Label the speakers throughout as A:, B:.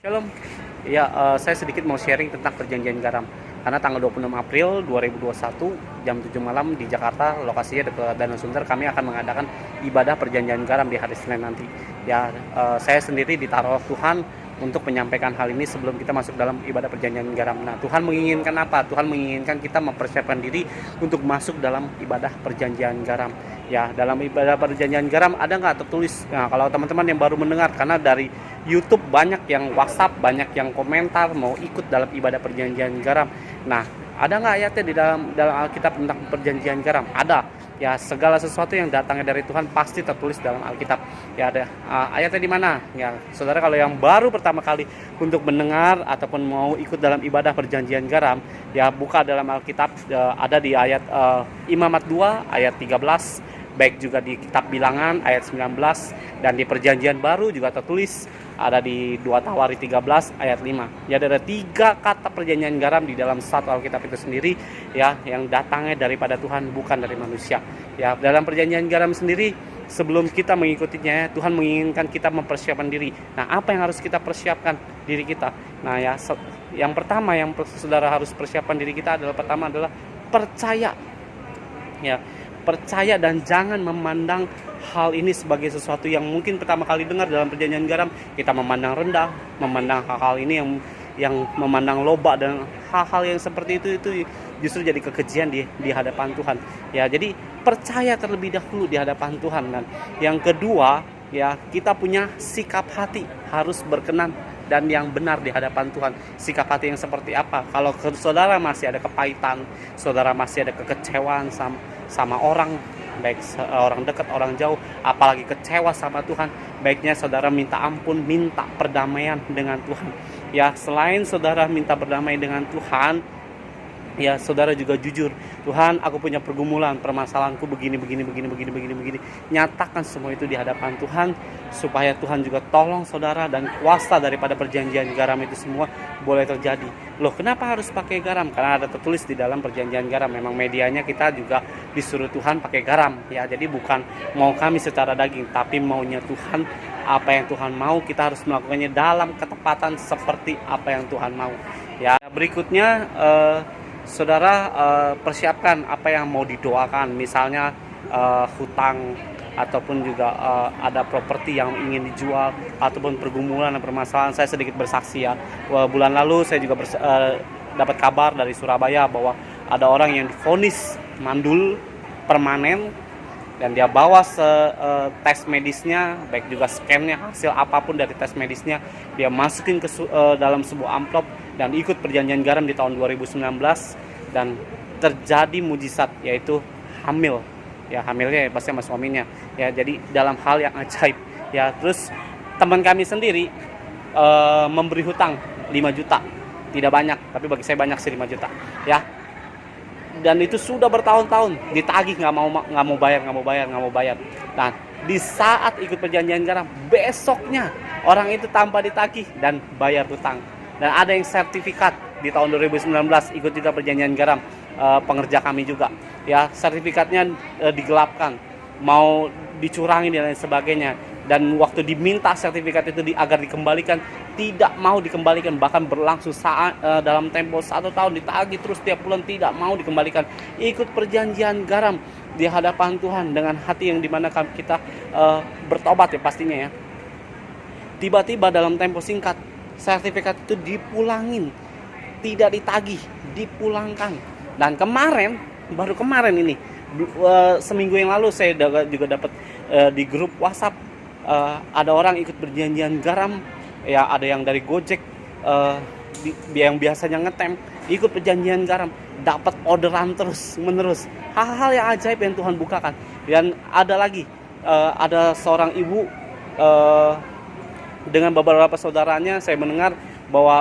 A: Shalom. Ya, saya sedikit mau sharing tentang perjanjian garam. Karena tanggal 26 April 2021 jam 7 malam di Jakarta, lokasinya dekat Danau Sunter, kami akan mengadakan ibadah perjanjian garam di hari Senin nanti. Ya, saya sendiri ditaruh Tuhan untuk menyampaikan hal ini sebelum kita masuk dalam ibadah perjanjian garam. Nah, Tuhan menginginkan apa? Tuhan menginginkan kita mempersiapkan diri untuk masuk dalam ibadah perjanjian garam. Ya, dalam ibadah perjanjian garam ada nggak tertulis? Nah, kalau teman-teman yang baru mendengar, karena dari YouTube banyak yang WhatsApp, banyak yang komentar mau ikut dalam ibadah perjanjian garam. Nah, ada nggak ayatnya di dalam Alkitab tentang perjanjian garam? Ada. Ya, segala sesuatu yang datangnya dari Tuhan pasti tertulis dalam Alkitab. Ya, ada ayatnya di mana? Ya, saudara, kalau yang baru pertama kali untuk mendengar ataupun mau ikut dalam ibadah perjanjian garam, ya buka dalam Alkitab, ada di ayat Imamat 2 ayat 13, baik juga di kitab Bilangan ayat 19, dan di perjanjian baru juga tertulis ada di 2 Tawari 13 ayat 5. Ya, ada 3 kata perjanjian garam di dalam satu Alkitab itu sendiri, ya, yang datangnya daripada Tuhan, bukan dari manusia. Ya, dalam perjanjian garam sendiri, sebelum kita mengikutinya, Tuhan menginginkan kita mempersiapkan diri. Nah, apa yang harus kita persiapkan diri kita? Nah, ya, yang pertama yang saudara harus persiapkan diri kita adalah, pertama adalah percaya. Ya, percaya dan jangan memandang hal ini sebagai sesuatu yang mungkin pertama kali dengar dalam perjanjian garam, kita memandang rendah, memandang hal-hal ini yang memandang loba, dan hal-hal yang seperti itu justru jadi kekejian di hadapan Tuhan. Ya, jadi percaya terlebih dahulu di hadapan Tuhan. Dan yang kedua, ya, kita punya sikap hati harus berkenan dan yang benar di hadapan Tuhan. Sikap hati yang seperti apa? Kalau saudara masih ada kepahitan, saudara masih ada kekecewaan sama orang, baik orang dekat, orang jauh, apalagi kecewa sama Tuhan, baiknya saudara minta ampun, minta perdamaian dengan Tuhan. Ya, selain saudara minta berdamai dengan Tuhan, ya, saudara juga jujur. Tuhan, aku punya pergumulan, permasalahanku begini. Nyatakan semua itu di hadapan Tuhan, supaya Tuhan juga tolong saudara, dan kuasa daripada perjanjian garam itu semua boleh terjadi. Loh, kenapa harus pakai garam? Karena ada tertulis di dalam perjanjian garam. Memang medianya kita juga disuruh Tuhan pakai garam. Ya, jadi bukan mau kami secara daging, tapi maunya Tuhan. Apa yang Tuhan mau, kita harus melakukannya dalam ketepatan seperti apa yang Tuhan mau. Ya, berikutnya, saudara persiapkan apa yang mau didoakan, misalnya hutang, ataupun juga ada properti yang ingin dijual, ataupun pergumulan dan permasalahan. Saya sedikit bersaksi, ya, bulan lalu saya juga dapat kabar dari Surabaya bahwa ada orang yang divonis mandul permanen, dan dia bawa tes medisnya, baik juga scannya, hasil apapun dari tes medisnya, dia masukin ke dalam sebuah amplop dan ikut perjanjian garam di tahun 2019, dan terjadi mujizat, yaitu hamil. Ya, hamilnya pasti sama suaminya. Ya, jadi dalam hal yang ajaib. Ya, terus teman kami sendiri memberi hutang 5 juta. Tidak banyak, tapi bagi saya banyak sih 5 juta. Ya, dan itu sudah bertahun-tahun ditagih, nggak mau bayar. Nah, di saat ikut perjanjian garam, besoknya orang itu tanpa ditagih dan bayar hutang. Dan ada yang sertifikat di tahun 2019 ikut juga perjanjian garam, pengerja kami juga. Ya, sertifikatnya digelapkan, mau dicurangi dan lain sebagainya. Dan waktu diminta sertifikat itu agar dikembalikan, tidak mau dikembalikan, bahkan berlangsung dalam tempo 1 tahun, ditagih terus tiap bulan, tidak mau dikembalikan. Ikut perjanjian garam di hadapan Tuhan dengan hati yang dimana kita bertobat, ya, pastinya, ya. Tiba-tiba dalam tempo singkat sertifikat itu dipulangin, tidak ditagih, dipulangkan. Dan baru kemarin ini, seminggu yang lalu, saya juga dapat di grup WhatsApp, ada orang ikut perjanjian garam. Ya, ada yang dari Gojek, yang biasanya ngetem, ikut perjanjian garam, dapat orderan terus menerus. Hal-hal yang ajaib yang Tuhan bukakan. Dan ada lagi, ada seorang ibu dengan beberapa saudaranya, saya mendengar bahwa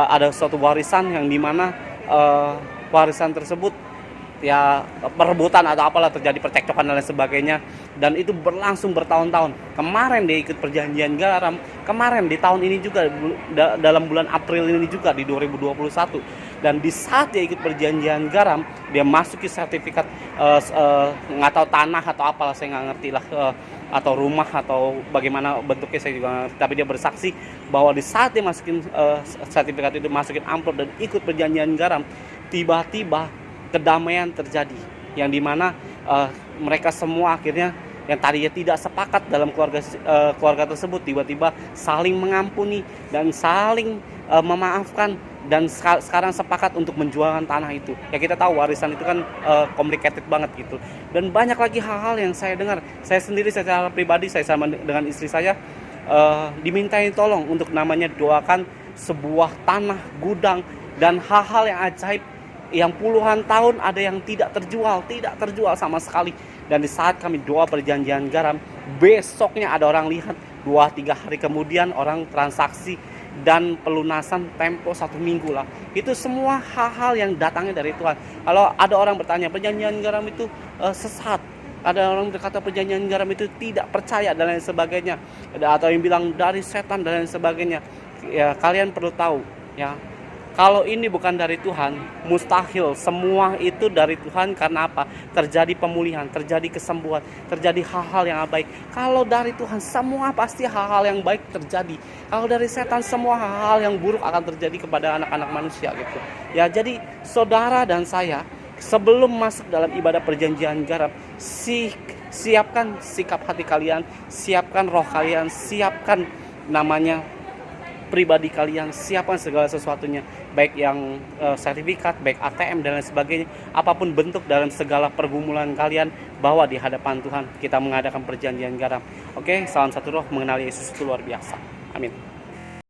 A: ada suatu warisan yang dimana warisan tersebut, ya, perebutan atau apalah, terjadi percekcokan dan lain sebagainya, dan itu berlangsung bertahun-tahun. Kemarin dia ikut perjanjian garam, kemarin di tahun ini juga, dalam bulan April ini juga, di 2021, Dan di saat dia ikut perjanjian garam, dia masuki sertifikat nggak tahu tanah atau apalah, saya nggak ngerti lah, atau rumah atau bagaimana bentuknya saya juga nggak ngerti. Tapi dia bersaksi bahwa di saat dia masukin sertifikat itu, masukin amplop dan ikut perjanjian garam, tiba-tiba kedamaian terjadi, yang dimana mereka semua akhirnya yang tadinya tidak sepakat dalam keluarga tersebut tiba-tiba saling mengampuni dan saling memaafkan, dan sekarang sepakat untuk menjualkan tanah itu. Ya kita tahu warisan itu kan complicated banget gitu. Dan banyak lagi hal-hal yang saya dengar. Saya sendiri secara pribadi, saya sama dengan istri saya dimintai tolong untuk namanya doakan sebuah tanah gudang dan hal-hal yang ajaib yang puluhan tahun ada yang tidak terjual sama sekali. Dan di saat kami doa perjanjian garam, besoknya ada orang lihat, 2-3 hari kemudian orang transaksi dan pelunasan tempo 1 minggu lah. Itu semua hal-hal yang datangnya dari Tuhan. Kalau ada orang bertanya perjanjian garam itu sesat, ada orang berkata perjanjian garam itu tidak percaya dan lain sebagainya, atau yang bilang dari setan dan lain sebagainya, ya kalian perlu tahu ya, kalau ini bukan dari Tuhan, mustahil. Semua itu dari Tuhan. Karena apa? Terjadi pemulihan, terjadi kesembuhan, terjadi hal-hal yang baik. Kalau dari Tuhan, semua pasti hal-hal yang baik terjadi. Kalau dari setan, semua hal-hal yang buruk akan terjadi kepada anak-anak manusia gitu. Ya, jadi saudara dan saya, sebelum masuk dalam ibadah perjanjian garam, siapkan sikap hati kalian, siapkan roh kalian, siapkan namanya pribadi kalian, siapkan segala sesuatunya, baik yang sertifikat, baik ATM dan lain sebagainya, apapun bentuk dalam segala pergumulan kalian, bahwa di hadapan Tuhan kita mengadakan perjanjian garam. Oke, salam satu roh, mengenali Yesus itu luar biasa. Amin.